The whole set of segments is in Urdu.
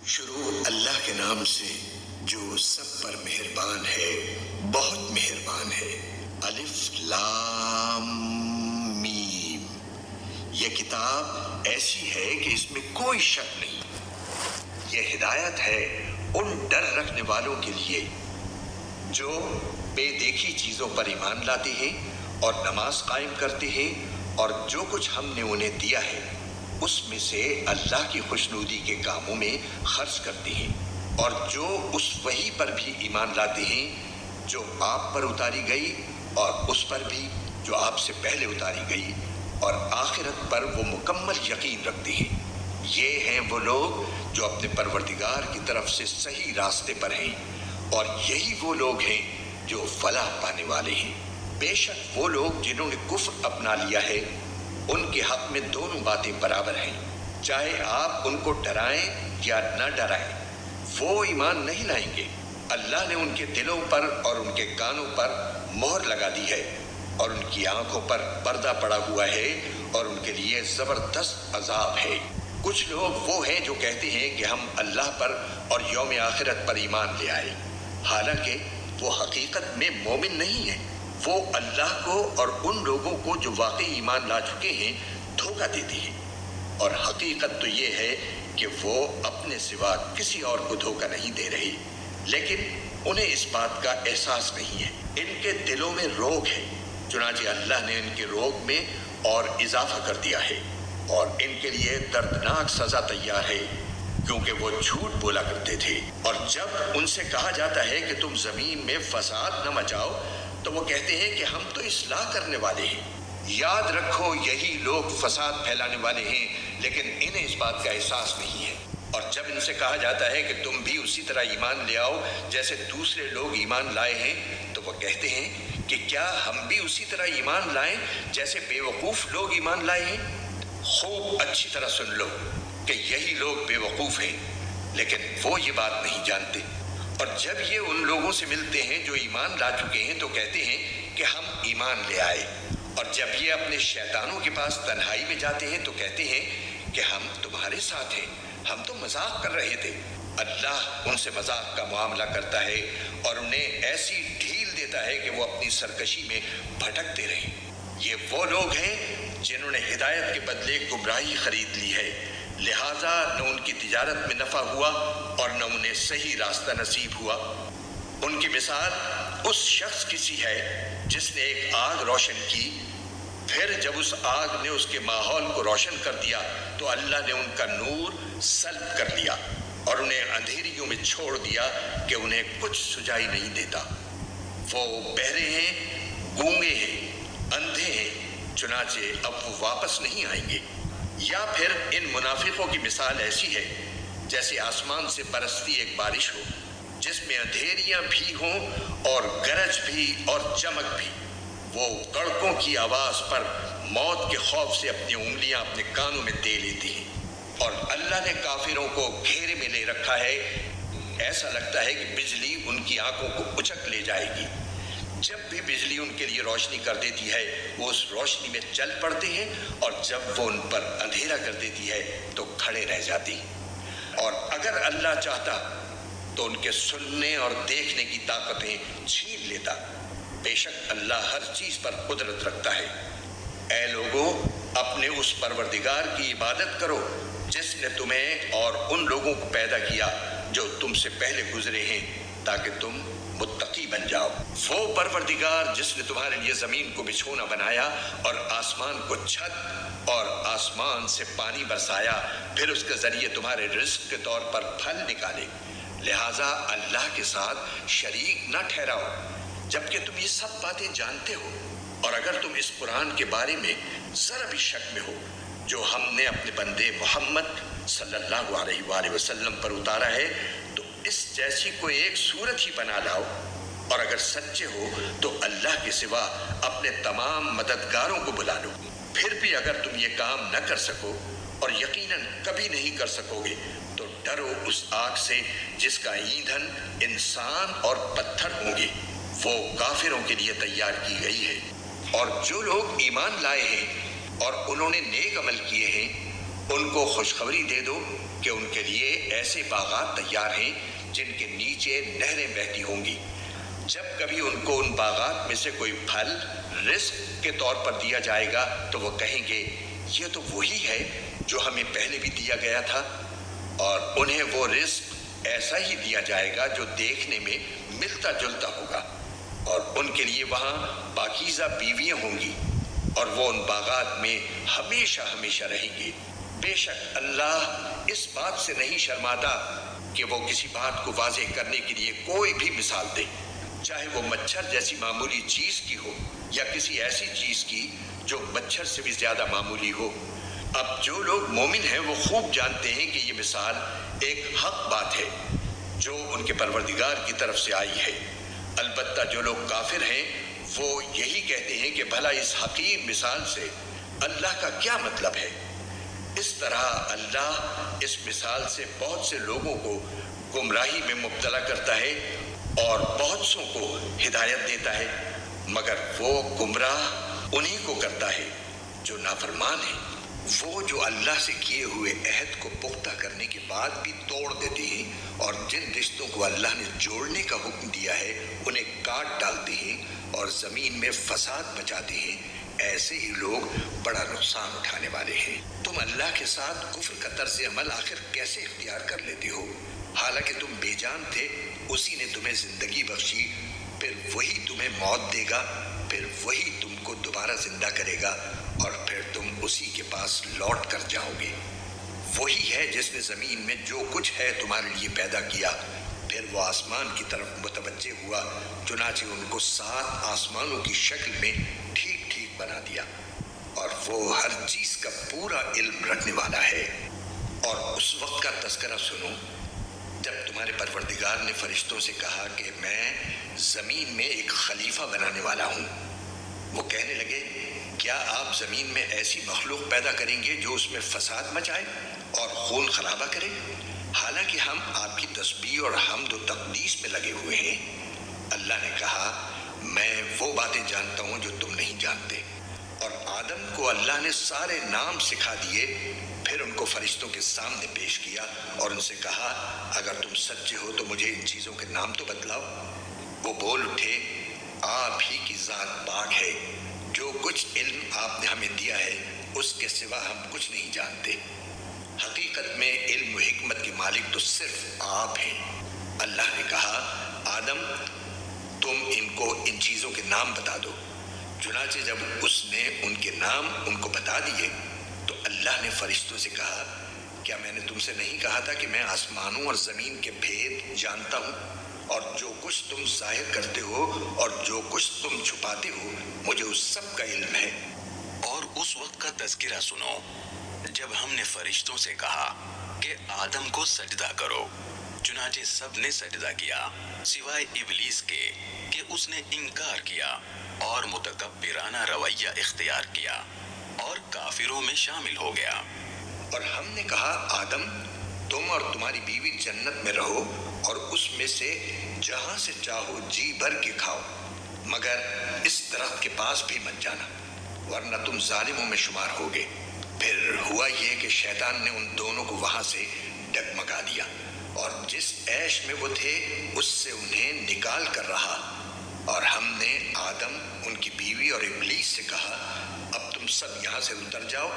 شروع اللہ کے نام سے جو سب پر مہربان ہے، بہت مہربان ہے۔ الف لام میم۔ یہ کتاب ایسی ہے کہ اس میں کوئی شک نہیں۔ یہ ہدایت ہے ان ڈر رکھنے والوں کے لیے جو بے دیکھی چیزوں پر ایمان لاتے ہیں اور نماز قائم کرتے ہیں، اور جو کچھ ہم نے انہیں دیا ہے اس میں سے اللہ کی خوشنودی کے کاموں میں خرچ کرتے ہیں، اور جو اس وحی پر بھی ایمان لاتے ہیں جو آپ پر اتاری گئی اور اس پر بھی جو آپ سے پہلے اتاری گئی، اور آخرت پر وہ مکمل یقین رکھتے ہیں۔ یہ ہیں وہ لوگ جو اپنے پروردگار کی طرف سے صحیح راستے پر ہیں، اور یہی وہ لوگ ہیں جو فلاح پانے والے ہیں۔ بے شک وہ لوگ جنہوں نے کفر اپنا لیا ہے ان کے حق میں دونوں باتیں برابر ہیں، چاہے آپ ان کو ڈرائیں یا نہ ڈرائیں، وہ ایمان نہیں لائیں گے۔ اللہ نے ان کے دلوں پر اور ان کے کانوں پر مہر لگا دی ہے، اور ان کی آنکھوں پر پردہ پڑا ہوا ہے، اور ان کے لیے زبردست عذاب ہے۔ کچھ لوگ وہ ہیں جو کہتے ہیں کہ ہم اللہ پر اور یوم آخرت پر ایمان لے آئے، حالانکہ وہ حقیقت میں مومن نہیں ہیں۔ وہ اللہ کو اور ان لوگوں کو جو واقعی ایمان لا چکے ہیں دھوکہ دیتے ہیں، اور حقیقت تو یہ ہے کہ وہ اپنے سوا کسی اور کو دھوکہ نہیں دے رہے، لیکن انہیں اس بات کا احساس نہیں ہے۔ ان کے دلوں میں روگ ہے، چنانچہ اللہ نے ان کے روگ میں اور اضافہ کر دیا ہے، اور ان کے لیے دردناک سزا تیار ہے، کیونکہ وہ جھوٹ بولا کرتے تھے۔ اور جب ان سے کہا جاتا ہے کہ تم زمین میں فساد نہ مچاؤ تو وہ کہتے ہیں کہ ہم تو اصلاح کرنے والے ہیں۔ یاد رکھو یہی لوگ فساد پھیلانے والے ہیں، لیکن انہیں اس بات کا احساس نہیں ہے۔ اور جب ان سے کہا جاتا ہے کہ تم بھی اسی طرح ایمان لے آؤ جیسے دوسرے لوگ ایمان لائے ہیں، تو وہ کہتے ہیں کہ کیا ہم بھی اسی طرح ایمان لائیں جیسے بے وقوف لوگ ایمان لائے ہیں؟ خوب اچھی طرح سن لو کہ یہی لوگ بے وقوف ہیں، لیکن وہ یہ بات نہیں جانتے۔ اور جب یہ ان لوگوں سے ملتے ہیں جو ایمان لا چکے ہیں تو کہتے ہیں کہ ہم ایمان لے آئے، اور جب یہ اپنے شیطانوں کے پاس تنہائی میں جاتے ہیں تو کہتے ہیں کہ ہم تمہارے ساتھ ہیں، ہم تو مذاق کر رہے تھے۔ اللہ ان سے مذاق کا معاملہ کرتا ہے اور انہیں ایسی ڈھیل دیتا ہے کہ وہ اپنی سرکشی میں بھٹکتے رہیں۔ یہ وہ لوگ ہیں جنہوں نے ہدایت کے بدلے گمراہی خرید لی ہے، لہٰذا نہ ان کی تجارت میں نفع ہوا اور نہ انہیں صحیح راستہ نصیب ہوا۔ ان کی مثال اس شخص کی سی ہے جس نے ایک آگ روشن کی، پھر جب اس آگ نے اس کے ماحول کو روشن کر دیا تو اللہ نے ان کا نور سلب کر لیا اور انہیں اندھیریوں میں چھوڑ دیا کہ انہیں کچھ سجائی نہیں دیتا۔ وہ بہرے ہیں، گونگے ہیں، اندھے ہیں، چنانچہ اب وہ واپس نہیں آئیں گے۔ یا پھر ان منافقوں کی مثال ایسی ہے جیسے آسمان سے برستی ایک بارش ہو جس میں اندھیریاں بھی ہوں اور گرج بھی اور چمک بھی۔ وہ کڑکوں کی آواز پر موت کے خوف سے اپنی انگلیاں اپنے کانوں میں دے لیتی ہیں، اور اللہ نے کافروں کو گھیرے میں لے رکھا ہے، ایسا لگتا ہے کہ بجلی ان کی آنکھوں کو اچک لے جائے گی۔ جب بھی بجلی ان کے لیے روشنی کر دیتی ہے وہ اس روشنی میں چل پڑتے ہیں، اور جب وہ ان پر اندھیرا کر دیتی ہے تو کھڑے رہ جاتی ہیں۔ اور اگر اللہ چاہتا تو ان کے سننے اور دیکھنے کی طاقتیں چھین لیتا۔ بے شک اللہ ہر چیز پر قدرت رکھتا ہے۔ اے لوگو، اپنے اس پروردگار کی عبادت کرو جس نے تمہیں اور ان لوگوں کو پیدا کیا جو تم سے پہلے گزرے ہیں، تاکہ تم متقی بن جاؤ۔ وہ پروردگار جس نے تمہارے لیے زمین کو بچھونا بنایا اور آسمان کو چھت اور آسمان سے پانی برسایا، پھر اس کے ذریعے تمہارے رزق کے طور پر پھل نکالے، لہٰذا اللہ کے ساتھ شریک نہ ٹھہراؤ، جبکہ تم یہ سب باتیں جانتے ہو۔ اور اگر تم اس قرآن کے بارے میں ذرا بھی شک میں ہو جو ہم نے اپنے بندے محمد صلی اللہ علیہ وآلہ وسلم پر اتارا ہے، تو اس جیسی کوئی ایک صورت ہی بنا لاؤ، اور اگر سچے ہو تو اللہ کے سوا اپنے تمام مددگاروں کو بلا لو۔ پھر بھی اگر تم یہ کام نہ کر سکو، اور یقیناً کبھی نہیں کر سکو گے، تو ڈرو اس آگ سے جس کا ایندھن انسان اور پتھر ہوں گے، وہ کافروں کے لیے تیار کی گئی ہے۔ اور جو لوگ ایمان لائے ہیں اور انہوں نے نیک عمل کیے ہیں ان کو خوشخبری دے دو کہ ان کے لیے ایسے باغات تیار ہیں جن کے نیچے نہریں بہتی ہوں گی۔ جب کبھی ان کو ان باغات میں سے کوئی پھل رزق کے طور پر دیا جائے گا تو وہ کہیں گے یہ تو وہی ہے جو ہمیں پہلے بھی دیا گیا تھا، اور انہیں وہ رزق ایسا ہی دیا جائے گا جو دیکھنے میں ملتا جلتا ہوگا، اور ان کے لیے وہاں پاکیزہ بیویاں ہوں گی، اور وہ ان باغات میں ہمیشہ ہمیشہ رہیں گے۔ بے شک اللہ اس بات سے نہیں شرماتا کہ وہ کسی بات کو واضح کرنے کے لیے کوئی بھی مثال دے، چاہے وہ مچھر جیسی معمولی چیز کی ہو یا کسی ایسی چیز کی جو مچھر سے بھی زیادہ معمولی ہو۔ اب جو لوگ مومن ہیں وہ خوب جانتے ہیں کہ یہ مثال ایک حق بات ہے جو ان کے پروردگار کی طرف سے آئی ہے۔ البتہ جو لوگ کافر ہیں وہ یہی کہتے ہیں کہ بھلا اس حقیر مثال سے اللہ کا کیا مطلب ہے۔ اس طرح اللہ اس مثال سے بہت سے لوگوں کو گمراہی میں مبتلا کرتا ہے اور بہت سوں کو ہدایت دیتا ہے، مگر وہ گمراہ انہی کو کرتا ہے جو نافرمان ہے۔ وہ جو اللہ سے کیے ہوئے عہد کو پختہ کرنے کے بعد بھی توڑ دیتے ہیں اور جن رشتوں کو اللہ نے جوڑنے کا حکم دیا ہے انہیں کاٹ ڈالتے ہیں اور زمین میں فساد مچاتے ہیں، ایسے ہی لوگ بڑا نقصان اٹھانے والے ہیں۔ تم اللہ کے ساتھ کفر کا طرز عمل آخر کیسے اختیار کر لیتے ہو؟ حالانکہ تم بے جان تھے، اسی نے تمہیں زندگی بخشی، پھر وہی تمہیں موت دے گا، پھر وہی تم کو دوبارہ زندہ کرے گا، اور پھر تم اسی کے پاس لوٹ کر جاؤ گے۔ وہی ہے جس نے زمین میں جو کچھ ہے تمہارے لیے پیدا کیا، پھر وہ آسمان کی طرف متوجہ ہوا، چنانچہ ان کو 7 آسمانوں کی شکل میں ٹھیک ٹھیک بنا دیا، اور وہ ہر چیز کا پورا علم رکھنے والا ہے۔ اور اس وقت کا تذکرہ سنو جب تمہارے پروردگار نے فرشتوں سے کہا کہ میں زمین میں ایک خلیفہ بنانے والا ہوں۔ وہ کہنے لگے کیا آپ زمین میں ایسی مخلوق پیدا کریں گے جو اس میں فساد مچائے اور خون خرابہ کرے؟ حالانکہ ہم آپ کی تسبیح اور حمد و تقدیس میں لگے ہوئے ہیں۔ اللہ نے کہا میں وہ باتیں جانتا ہوں جو تم نہیں جانتے۔ اور آدم کو اللہ نے سارے نام سکھا دیے، پھر ان کو فرشتوں کے سامنے پیش کیا اور ان سے کہا اگر تم سچے ہو تو مجھے ان چیزوں کے نام تو بتلاؤ۔ وہ بول اٹھے آپ ہی کی ذات پاک ہے، جو کچھ علم آپ نے ہمیں دیا ہے اس کے سوا ہم کچھ نہیں جانتے۔ حقیقت میں علم و حکمت کے مالک تو صرف آپ ہیں۔ اللہ نے کہا آدم تم ان کو ان چیزوں کے نام بتا دو۔ چنانچہ جب اس نے ان کے نام ان کو بتا دیے تو اللہ نے فرشتوں سے کہا کیا میں نے تم سے نہیں کہا تھا کہ میں آسمانوں اور زمین کے بھید جانتا ہوں، اور جو کچھ تم ظاہر کرتے ہو اور جو کچھ تم چھپاتے ہو مجھے اس سب کا علم ہے۔ اور اس وقت کا تذکرہ سنو جب ہم نے فرشتوں سے کہا کہ آدم کو سجدہ کرو، چنانچہ سب نے سجدہ کیا سوائے ابلیس کے کہ اس نے انکار کیا اور متکبرانہ رویہ اختیار کیا اور کافروں میں شامل ہو گیا۔ اور ہم نے کہا آدم تم اور تمہاری بیوی جنت میں رہو اور اس میں سے جہاں سے چاہو جی بھر کے کھاؤ، مگر اس درخت کے پاس بھی مت جانا ورنہ تم ظالموں میں شمار ہوگے۔ پھر ہوا یہ کہ شیطان نے ان دونوں کو وہاں سے ڈگمگا دیا اور جس عیش میں وہ تھے اس سے انہیں نکال کر رہا، اور ہم نے آدم ان کی بیوی اور ابلیس سے کہا اب تم سب یہاں سے اتر جاؤ،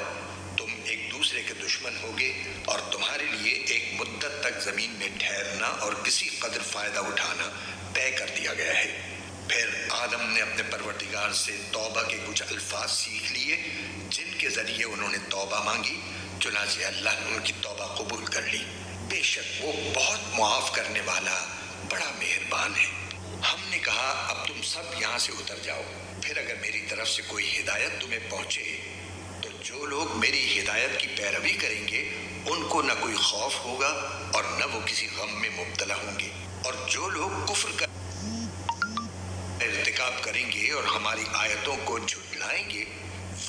تم ایک دوسرے کے دشمن ہوگے اور تمہارے لیے ایک مدت تک زمین میں ٹھہرنا اور کسی قدر فائدہ اٹھانا طے کر دیا گیا ہے۔ پھر آدم نے اپنے پروردگار سے توبہ کے کچھ الفاظ سیکھ لیے جن کے ذریعے انہوں نے توبہ مانگی، چنانچہ اللہ نے ان کی توبہ قبول کر لی۔ بے شک وہ بہت معاف کرنے والا بڑا مہربان ہے۔ ہم نے کہا اب تم سب یہاں سے اتر جاؤ، پھر اگر میری طرف سے کوئی ہدایت تمہیں پہنچے تو جو لوگ میری ہدایت کی پیروی کریں گے ان کو نہ کوئی خوف ہوگا اور نہ وہ کسی غم میں مبتلا ہوں گے، اور جو لوگ کفر کا ارتکاب کریں گے اور ہماری آیتوں کو جھٹلائیں گے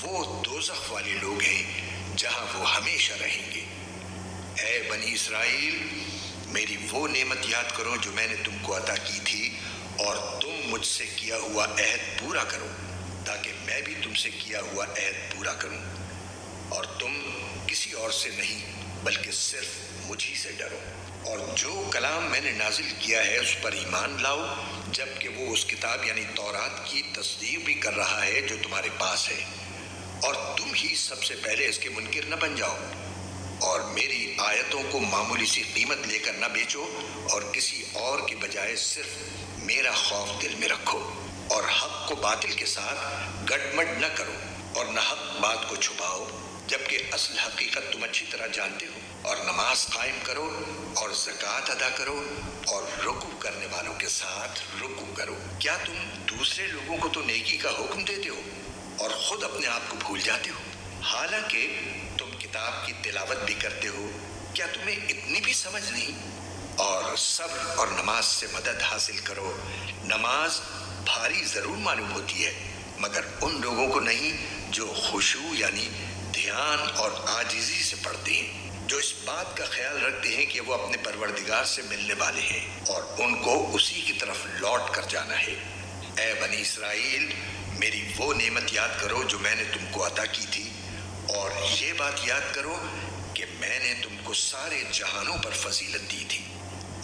وہ دوزخ والے لوگ ہیں جہاں وہ ہمیشہ رہیں گے۔ اے بنی اسرائیل میری وہ نعمت یاد کرو جو میں نے تم کو عطا کی تھی، اور تم مجھ سے کیا ہوا عہد پورا کرو تاکہ میں بھی تم سے کیا ہوا عہد پورا کروں۔ اور تم کسی اور سے نہیں بلکہ صرف مجھی سے ڈرو، اور جو کلام میں نے نازل کیا ہے اس پر ایمان لاؤ، جبکہ وہ اس کتاب یعنی تورات کی تصدیق بھی کر رہا ہے جو تمہارے پاس ہے، اور تم ہی سب سے پہلے اس کے منکر نہ بن جاؤ، اور میری آیتوں کو معمولی سی قیمت لے کر نہ بیچو، اور کسی اور کے بجائے صرف میرا خوف دل میں رکھو، اور حق کو باطل کے ساتھ گڈمڈ نہ کرو، اور نہ حق بات کو چھپاؤ، جبکہ اصل حقیقت تم اچھی طرح جانتے ہو، اور نماز قائم کرو اور زکوٰۃ ادا کرو، اور رکوع کرنے والوں کے ساتھ رکوع کرو۔ کیا تم دوسرے لوگوں کو تو نیکی کا حکم دیتے ہو اور خود اپنے آپ کو بھول جاتے ہو؟ حالانکہ تم کتاب کی تلاوت بھی کرتے ہو، کیا تمہیں اتنی بھی سمجھ نہیں؟ اور صبر اور نماز سے مدد حاصل کرو۔ نماز بھاری ضرور معلوم ہوتی ہے، مگر ان لوگوں کو نہیں جو خشوع یعنی دھیان اور عاجزی سے پڑھتے ہیں، جو اس بات کا خیال رکھتے ہیں کہ وہ اپنے پروردگار سے ملنے والے ہیں اور ان کو اسی کی طرف لوٹ کر جانا ہے۔ اے بنی اسرائیل، میری وہ نعمت یاد کرو جو میں نے تم کو عطا کی تھی، اور یہ بات یاد کرو کہ میں نے تم کو سارے جہانوں پر فضیلت دی تھی،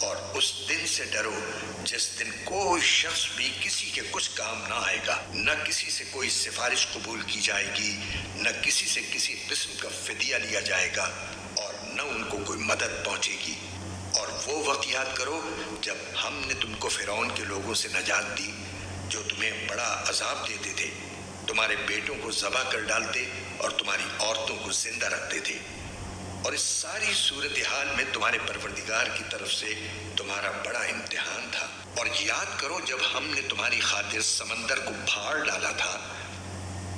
اور اس دن سے ڈرو جس دن کوئی شخص بھی کسی کے کچھ کام نہ آئے گا، نہ کسی سے کوئی سفارش قبول کی جائے گی، نہ کسی سے کسی قسم کا فدیہ لیا جائے گا، اور نہ ان کو کوئی مدد پہنچے گی۔ اور وہ وقت یاد کرو جب ہم نے تم کو فرعون کے لوگوں سے نجات دی، جو تمہیں بڑا عذاب دیتے تھے، تمہارے بیٹوں کو ذبح کر ڈالتے اور تمہاری عورتوں کو زندہ رکھتے تھے، اور اس ساری صورتحال میں تمہارے پروردگار کی طرف سے تمہارا بڑا امتحان تھا۔ اور یاد کرو جب ہم نے تمہاری خاطر سمندر کو پھاڑ ڈالا تھا،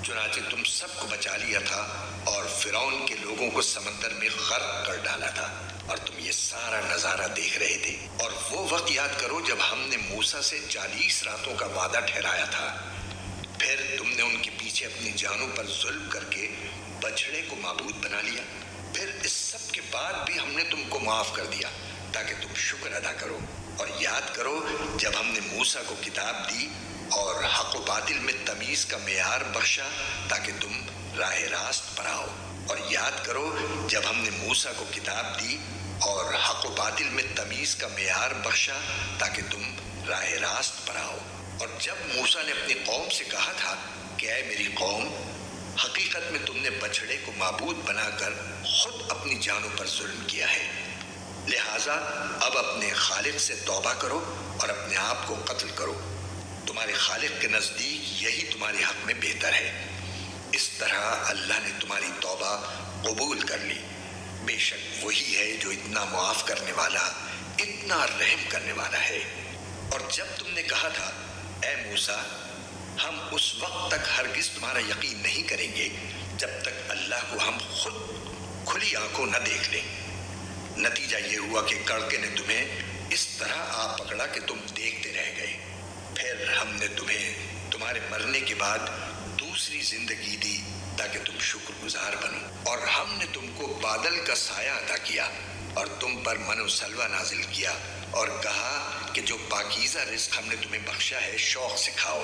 چنانچہ تم سب کو بچا لیا تھا، اور فرعون کے لوگوں کو سمندر میں غرق کر ڈالا تھا، اور تم یہ سارا نظارہ دیکھ رہے تھے۔ اور وہ وقت یاد کرو جب ہم نے موسیٰ سے 40 راتوں کا وعدہ ٹھہرایا تھا، پھر تم نے ان کے پیچھے اپنی جانوں پر ظلم کر کے بچھڑے کو معبود بنا لیا، پھر اس سب کے بعد بھی ہم نے تم کو معاف کر دیا تاکہ تم شکر ادا کرو۔ اور یاد کرو جب ہم نے موسیٰ کو کتاب دی اور حق و باطل میں تمیز کا معیار بخشا تاکہ تم راہ راست پر آؤ۔ اور یاد کرو جب ہم نے موسیٰ کو کتاب دی اور حق و باطل میں تمیز کا معیار بخشا تاکہ تم راہ راست پر آؤ۔ اور جب موسیٰ نے اپنی قوم سے کہا تھا کہ اے میری قوم، حقیقت میں تم نے بچھڑے کو معبود بنا کر خود اپنی جانوں پر ظلم کیا ہے، لہٰذا اب اپنے خالق سے توبہ کرو اور اپنے آپ کو قتل کرو، تمہارے خالق کے نزدیک یہی تمہارے حق میں بہتر ہے۔ اس طرح اللہ نے تمہاری توبہ قبول کر لی، بے شک وہی ہے جو اتنا معاف کرنے والا، اتنا رحم کرنے والا ہے۔ اور جب تم نے کہا تھا اے موسیٰ، ہم اس وقت تک ہرگز تمہارا یقین نہیں کریں گے جب تک اللہ کو ہم خود کھلی آنکھوں نہ دیکھ لیں، نتیجہ یہ ہوا کہ کڑکے نے تمہیں اس طرح آ پکڑا کہ تم دیکھتے رہ گئے۔ پھر ہم نے تمہیں تمہارے مرنے کے بعد دوسری زندگی دی تاکہ تم شکر گزار بنو، اور ہم نے تم کو بادل کا سایہ عطا کیا اور تم پر من و سلوہ نازل کیا، اور کہا کہ جو پاکیزہ رزق ہم نے تمہیں بخشا ہے شوق سے کھاؤ۔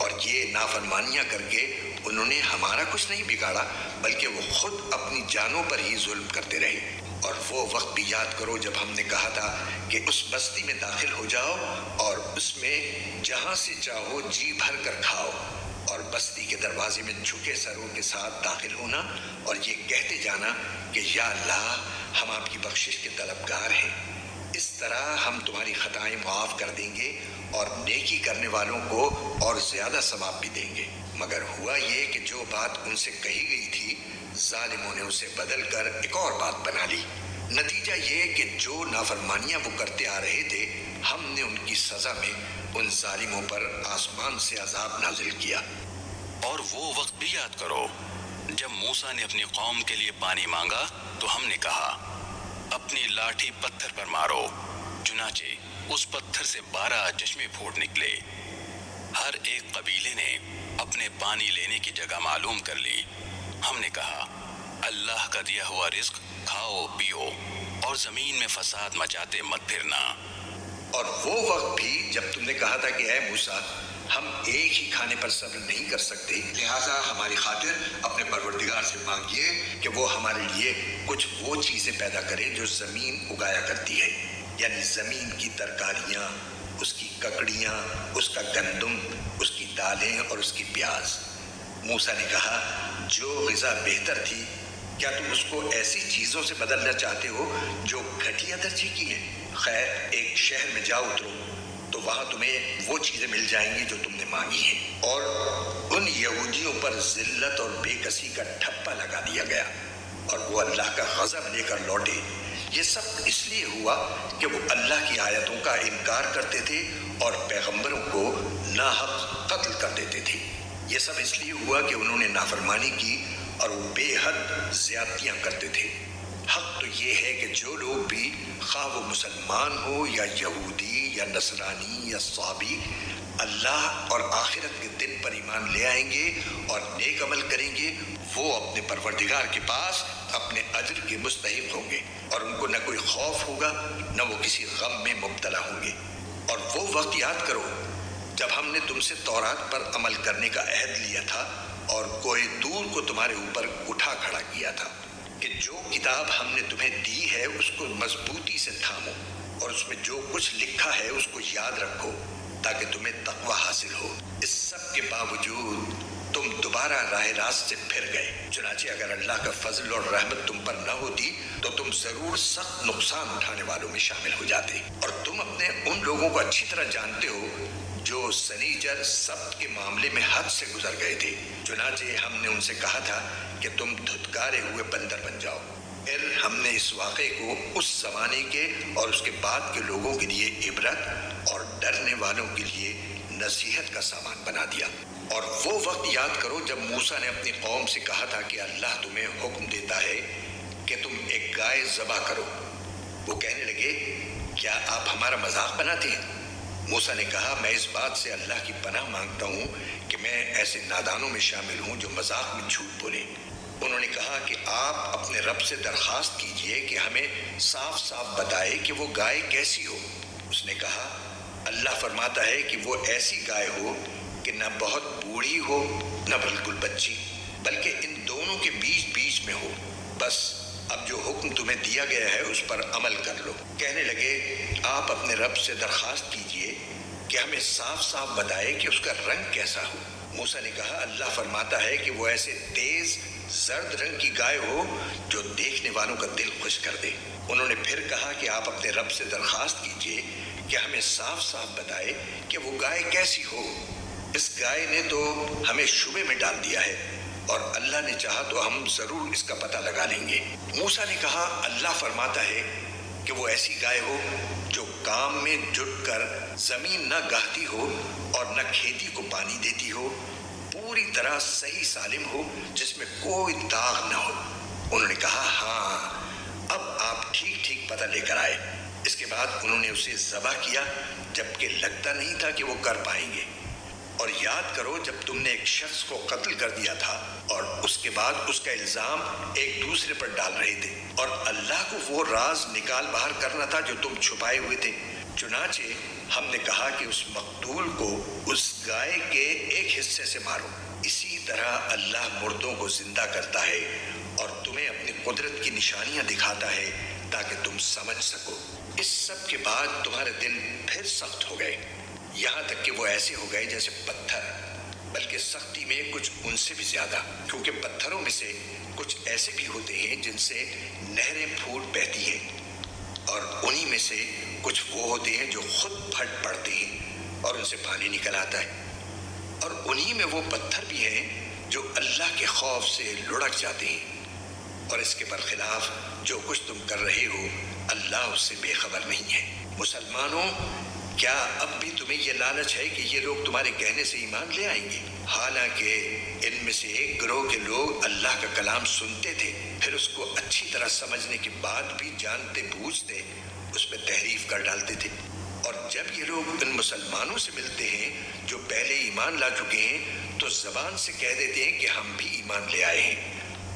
اور یہ نافرمانیاں کر کے انہوں نے ہمارا کچھ نہیں بگاڑا بلکہ وہ خود اپنی جانوں پر ہی ظلم کرتے رہے۔ اور وہ وقت بھی یاد کرو جب ہم نے کہا تھا کہ اس بستی میں داخل ہو جاؤ اور اس میں جہاں سے چاہو جی بھر کر کھاؤ، اور بستی کے دروازے میں جھکے سروں کے ساتھ داخل ہونا اور یہ کہتے جانا کہ یا اللہ ہم آپ کی بخشش کے طلبگار ہیں، اس طرح ہم تمہاری خطائیں معاف کر دیں گے اور نیکی کرنے والوں کو اور زیادہ ثواب بھی دیں گے۔ مگر ہوا یہ کہ جو بات ان سے کہی گئی تھی ظالموں نے اسے بدل کر ایک اور بات بنا لی، نتیجہ یہ کہ جو نافرمانیاں وہ کرتے آ رہے تھے ہم نے ان کی سزا میں ان ظالموں پر آسمان سے عذاب نازل کیا۔ اور وہ وقت بھی یاد کرو جب موسیٰ نے اپنی قوم کے لیے پانی مانگا تو ہم نے کہا اپنی لاٹھی پتھر پر مارو، چنانچہ اس پتھر سے 12 چشمے پھوٹ نکلے۔ ہر ایک قبیلے نے اپنے پانی لینے کی جگہ معلوم کر لی۔ ہم نے کہا اللہ کا دیا ہوا رزق کھاؤ پیو اور زمین میں فساد مچاتے مت پھرنا۔ اور وہ وقت بھی جب تم نے کہا تھا کہ اے موسیٰ، ہم ایک ہی کھانے پر صبر نہیں کر سکتے، لہٰذا ہماری خاطر اپنے پروردگار سے مانگیے کہ وہ ہمارے لیے کچھ وہ چیزیں پیدا کرے جو زمین اگایا کرتی ہے، یعنی زمین کی ترکاریاں، اس کی ککڑیاں، اس کا گندم، اس کی دالیں اور اس کی پیاز۔ موسیٰ نے کہا، جو غذا بہتر تھی، کیا تم اس کو ایسی چیزوں سے بدلنا چاہتے ہو جو گھٹیا درجے کی ہیں؟ خیر، ایک شہر میں جا اترو تو وہاں تمہیں وہ چیزیں مل جائیں گی جو تم نے مانگی ہیں۔ اور ان یہودیوں پر ذلت اور بے کسی کا ٹھپا لگا دیا گیا اور وہ اللہ کا غضب لے کر لوٹے۔ یہ سب اس لیے ہوا کہ وہ اللہ کی آیتوں کا انکار کرتے تھے اور پیغمبروں کو ناحق قتل کر دیتے تھے۔ یہ سب اس لیے ہوا کہ انہوں نے نافرمانی کی اور وہ بے حد زیادتیاں کرتے تھے۔ حق تو یہ ہے کہ جو لوگ بھی، خواہ وہ مسلمان ہو یا یہودی یا نصرانی یا صابی، اللہ اور آخرت کے دن پر ایمان لے آئیں گے اور نیک عمل کریں گے، وہ اپنے پروردگار کے پاس اپنے اجر کے مستحق ہوں گے، اور ان کو نہ کوئی خوف ہوگا نہ وہ کسی غم میں مبتلا ہوں گے۔ اور وہ وقت یاد کرو جب ہم نے تم سے تورات پر عمل کرنے کا عہد لیا تھا اور کوہ طور کو تمہارے اوپر اٹھا کھڑا کیا تھا کہ جو کتاب ہم نے تمہیں دی ہے اس کو مضبوطی سے تھامو اور اس میں جو کچھ لکھا ہے اس کو یاد رکھو تاکہ تمہیں تقوی حاصل ہو۔ اس سب کے باوجود تم دوبارہ راہ راست سے پھر گئے۔ چنانچہ اگر اللہ کا فضل اور رحمت تم پر نہ ہوتی تو تم ضرور سخت نقصان اٹھانے والوں میں شامل ہو جاتے، اور تم اپنے ان لوگوں کو اچھی طرح جانتے ہو جو سنیچر سبت کے معاملے میں حد سے گزر گئے تھے۔ چنانچہ ہم نے ان سے کہا تھا کہ تم دھتکارے ہوئے بندر بن جاؤ۔ پھر ہم نے اس واقعے کو اس زمانے کے اور اس کے بعد کے لوگوں کے لیے عبرت اور ڈرنے والوں کے لیے نصیحت کا سامان بنا دیا۔ اور وہ وقت یاد کرو جب موسیٰ نے اپنی قوم سے کہا تھا کہ اللہ تمہیں حکم دیتا ہے کہ تم ایک گائے ذبح کرو۔ وہ کہنے لگے، کیا آپ ہمارا مذاق بناتے ہیں؟ موسیٰ نے کہا، میں اس بات سے اللہ کی پناہ مانگتا ہوں کہ میں ایسے نادانوں میں شامل ہوں جو مذاق میں جھوٹ بولیں۔ انہوں نے کہا کہ آپ اپنے رب سے درخواست کیجئے کہ ہمیں صاف صاف بتائے کہ وہ گائے کیسی ہو۔ اس نے کہا، اللہ فرماتا ہے کہ وہ ایسی گائے ہو کہ نہ بہت بوڑھی ہو نہ بالکل بچی، بلکہ ان دونوں کے بیچ بیچ میں ہو۔ بس اب جو حکم تمہیں دیا گیا ہے اس پر عمل کر لو۔ کہنے لگے، آپ اپنے رب سے درخواست کیجئے کہ ہمیں صاف صاف بتائے کہ اس کا رنگ کیسا ہو۔ موسیٰ نے کہا، اللہ فرماتا ہے کہ وہ ایسے تیز زرد رنگ کی گائے ہو جو دیکھنے والوں کا دل خوش کر دے۔ انہوں نے پھر کہا کہ آپ اپنے رب سے درخواست کیجئے کہ ہمیں صاف صاف بتائے کہ وہ گائے کیسی ہو۔ اس گائے نے تو ہمیں شبے میں ڈال دیا ہے، اور اللہ نے چاہا تو ہم ضرور اس کا پتہ لگا لیں گے۔ موسیٰ نے کہا، اللہ فرماتا ہے کہ وہ ایسی گائے ہو جو کام میں جٹ کر زمین نہ گاہتی ہو اور نہ کھیتی کو پانی دیتی ہو، پوری طرح صحیح سالم ہو، جس میں کوئی داغ نہ ہو۔ انہوں نے کہا، ہاں، اب آپ ٹھیک ٹھیک پتہ لے کر آئے۔ اس کے بعد انہوں نے اسے ذبح کیا، جبکہ لگتا نہیں تھا کہ وہ کر پائیں گے۔ اور یاد کرو جب تم نے ایک شخص کو قتل کر دیا تھا اور اس کے بعد اس کا الزام ایک دوسرے پر ڈال رہے تھے، اور اللہ کو وہ راز نکال باہر کرنا تھا جو تم چھپائے ہوئے تھے۔ چنانچہ ہم نے کہا کہ اس مقتول کو اس گائے کے ایک حصے سے مارو۔ اسی طرح اللہ مردوں کو زندہ کرتا ہے اور تمہیں اپنی قدرت کی نشانیاں دکھاتا ہے تاکہ تم سمجھ سکو۔ اس سب کے بعد تمہارے دل پھر سخت ہو گئے، یہاں تک کہ وہ ایسے ہو گئے جیسے پتھر، بلکہ سختی میں کچھ ان سے بھی زیادہ، کیونکہ پتھروں میں سے کچھ ایسے بھی ہوتے ہیں جن سے نہریں پھوٹ بہتی ہیں، اور انہی میں سے کچھ وہ ہوتے ہیں جو خود پھٹ پڑتے ہیں اور ان سے پانی نکل آتا ہے، اور انہی میں وہ پتھر بھی ہیں جو اللہ کے خوف سے لڑک جاتے ہیں۔ اور اس کے برخلاف جو کچھ تم کر رہے ہو اللہ اس سے بے خبر نہیں ہے۔ مسلمانوں، کیا اب بھی تمہیں یہ لالچ ہے کہ یہ لوگ تمہارے کہنے سے ایمان لے آئیں گے؟ حالانکہ ان میں سے ایک گروہ کے لوگ اللہ کا کلام سنتے تھے، پھر اس کو اچھی طرح سمجھنے کے بعد بھی جانتے بوجھتے اس میں تحریف کر ڈالتے تھے۔ اور جب یہ لوگ ان مسلمانوں سے ملتے ہیں جو پہلے ایمان لا چکے ہیں تو زبان سے کہہ دیتے ہیں کہ ہم بھی ایمان لے آئے ہیں،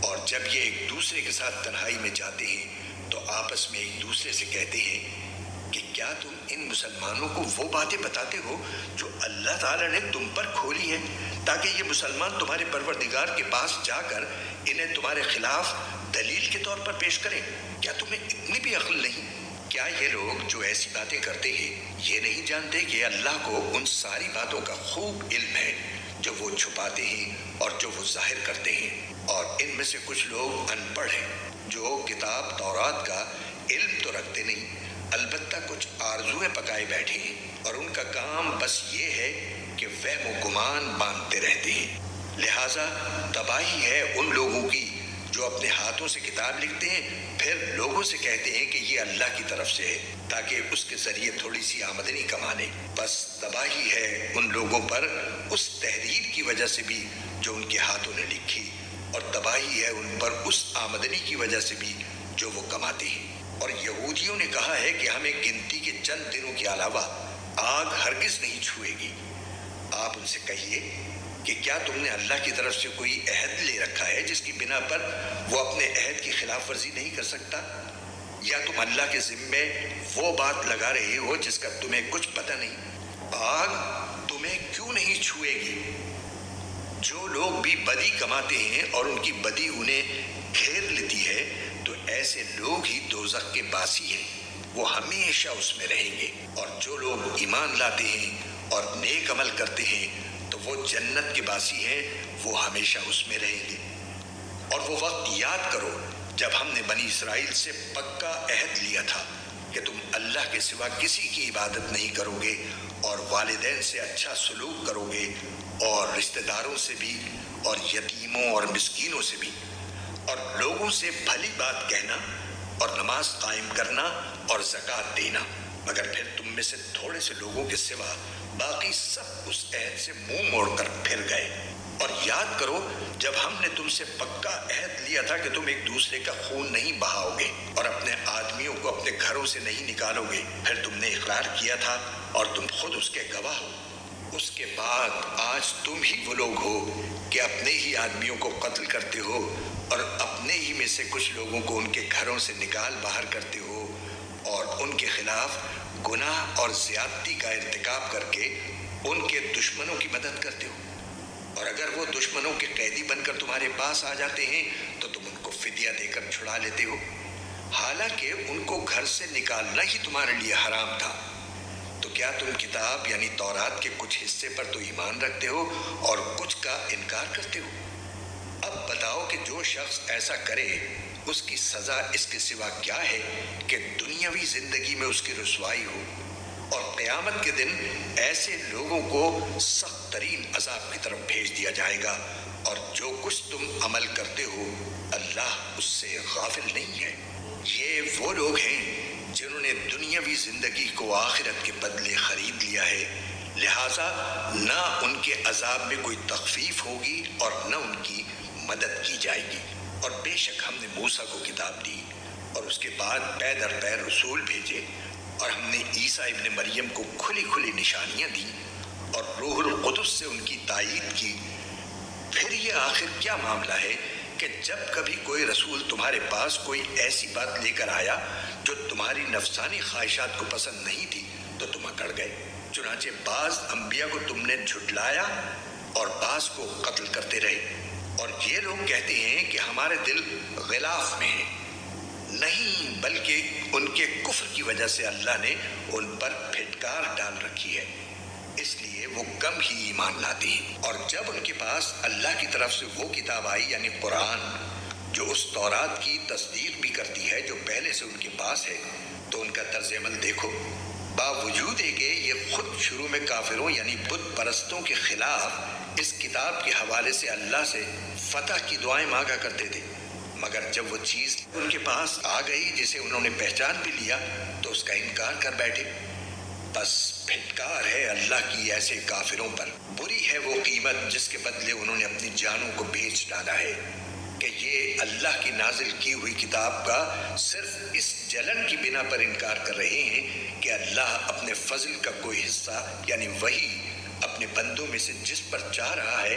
اور جب یہ ایک دوسرے کے ساتھ تنہائی میں جاتے ہیں تو آپس میں ایک دوسرے سے کہتے ہیں کہ کیا تم ان مسلمانوں کو وہ باتیں بتاتے ہو جو اللہ تعالیٰ نے تم پر کھولی ہیں تاکہ یہ مسلمان تمہارے پروردگار کے پاس جا کر انہیں تمہارے خلاف دلیل کے طور پر پیش کریں؟ کیا تمہیں اتنی بھی عقل نہیں؟ کیا یہ لوگ جو ایسی باتیں کرتے ہیں یہ نہیں جانتے کہ اللہ کو ان ساری باتوں کا خوب علم ہے جو وہ چھپاتے ہیں اور جو وہ ظاہر کرتے ہیں؟ اور ان میں سے کچھ لوگ ان پڑھ ہیں جو کتاب تورات کا علم تو رکھتے نہیں، البتہ کچھ آرزویں پکائے بیٹھے ہیں، اور ان کا کام بس یہ ہے کہ وہم و گمان باندھتے رہتے ہیں۔ لہٰذا تباہی ہے ان لوگوں کی جو اپنے ہاتھوں سے کتاب لکھتے ہیں پھر لوگوں سے کہتے ہیں کہ یہ اللہ کی طرف سے ہے تاکہ اس کے ذریعے تھوڑی سی آمدنی کمانے۔ بس تباہی ہے ان لوگوں پر اس تحریر کی وجہ سے بھی جو ان کے ہاتھوں نے لکھی، اور تباہی ہے ان پر اس آمدنی کی وجہ سے بھی جو وہ کماتے ہیں۔ اور یہودیوں نے کہا ہے کہ ہمیں گنتی کے چند دنوں کے علاوہ آگ ہرگز نہیں چھوئے گی۔ آپ ان سے کہیے کہ کیا تم نے اللہ کی طرف سے کوئی عہد لے رکھا ہے جس کی بنا پر وہ اپنے عہد کی خلاف ورزی نہیں کر سکتا؟ یا تم اللہ کے ذمے وہ بات لگا رہے ہو جس کا تمہیں کچھ پتہ نہیں؟ آگ تمہیں کیوں نہیں چھوئے گی؟ جو لوگ بھی بدی کماتے ہیں اور ان کی بدی انہیں گھیر لیتی ہے تو ایسے لوگ ہی دوزخ کے باسی ہیں، وہ ہمیشہ اس میں رہیں گے۔ اور جو لوگ ایمان لاتے ہیں اور نیک عمل کرتے ہیں تو وہ جنت کے باسی ہیں، وہ ہمیشہ اس میں رہیں گے۔ اور وہ وقت یاد کرو جب ہم نے بنی اسرائیل سے پکا عہد لیا تھا کہ تم اللہ کے سوا کسی کی عبادت نہیں کرو گے اور والدین سے اچھا سلوک کرو گے اور رشتہ داروں سے بھی اور یتیموں اور مسکینوں سے بھی، اور لوگوں سے بھلی بات کہنا اور نماز قائم کرنا اور زکوٰۃ دینا۔ مگر پھر تم میں سے تھوڑے سے لوگوں کے سوا باقی سب اس عہد سے منہ موڑ کر پھر گئے۔ اور یاد کرو جب ہم نے تم سے پکا عہد لیا تھا کہ تم ایک دوسرے کا خون نہیں بہاؤ گے اور اپنے آدمیوں کو اپنے گھروں سے نہیں نکالو گے، پھر تم نے اقرار کیا تھا اور تم خود اس کے گواہ ہو۔ اس کے بعد آج تم ہی وہ لوگ ہو کہ اپنے ہی آدمیوں کو قتل کرتے ہو اور اپنے ہی میں سے کچھ لوگوں کو ان کے گھروں سے نکال باہر کرتے ہو اور ان کے خلاف گناہ اور زیادتی کا ارتکاب کر کے ان کے دشمنوں کی مدد کرتے ہو۔ اور اگر وہ دشمنوں کے قیدی بن کر تمہارے پاس آ جاتے ہیں تو تم ان کو فدیہ دے کر چھڑا لیتے ہو، حالانکہ ان کو گھر سے نکالنا ہی تمہارے لیے حرام تھا۔ تو کیا تم کتاب یعنی تورات کے کچھ حصے پر تو ایمان رکھتے ہو اور کچھ کا انکار کرتے ہو؟ اب بتاؤ کہ جو شخص ایسا کرے اس کی سزا اس کے سوا کیا ہے کہ دنیاوی زندگی میں اس کی رسوائی ہو، اور قیامت کے دن ایسے لوگوں کو سخت ترین عذاب کی طرف بھیج دیا جائے گا، اور جو کچھ تم عمل کرتے ہو اللہ اس سے غافل نہیں ہے۔ یہ وہ لوگ ہیں جنہوں نے دنیاوی زندگی کو آخرت کے بدلے خرید لیا ہے، لہٰذا نہ ان کے عذاب میں کوئی تخفیف ہوگی اور نہ ان کی مدد کی جائے گی۔ اور بے شک ہم نے موسیٰ کو کتاب دی اور اس کے بعد پے در پے رسول بھیجے، اور ہم نے عیسیٰ ابن مریم کو کھلی کھلی نشانیاں دیں اور روح القدس سے ان کی تائید کی۔ پھر یہ آخر کیا معاملہ ہے کہ جب کبھی کوئی رسول تمہارے پاس کوئی ایسی بات لے کر آیا جو تمہاری نفسانی خواہشات کو پسند نہیں تھی تو تم اکڑ گئے؟ چنانچہ بعض انبیاء کو تم نے جھٹلایا اور بعض کو قتل کرتے رہے۔ اور یہ لوگ کہتے ہیں کہ ہمارے دل غلاف میں ہیں، نہیں بلکہ ان کے کفر کی وجہ سے اللہ نے ان پر پھٹکار ڈال رکھی ہے، اس لیے وہ کم ہی ایمان لاتے ہیں۔ اور جب ان کے پاس اللہ کی طرف سے وہ کتاب آئی یعنی قرآن جو اس تورات کی تصدیق بھی کرتی ہے جو پہلے سے ان کے پاس ہے، تو ان کا طرز عمل دیکھو۔ باوجود ہے کہ یہ خود شروع میں کافروں یعنی بت پرستوں کے خلاف اس کتاب کے حوالے سے اللہ سے فتح کی دعائیں مانگا کرتے تھے، مگر جب وہ چیز ان کے پاس آ گئی جسے انہوں نے پہچان بھی لیا تو اس کا انکار کر بیٹھے۔ بس پھٹکار ہے اللہ کی ایسے کافروں پر، بری ہے وہ قیمت جس کے بدلے انہوں نے اپنی جانوں کو بیچ ڈالا ہے، کہ یہ اللہ کی نازل کی ہوئی کتاب کا صرف اس جلن کی بنا پر انکار کر رہے ہیں کہ اللہ اپنے فضل کا کوئی حصہ یعنی وہی اپنے بندوں میں سے جس پر چاہ رہا ہے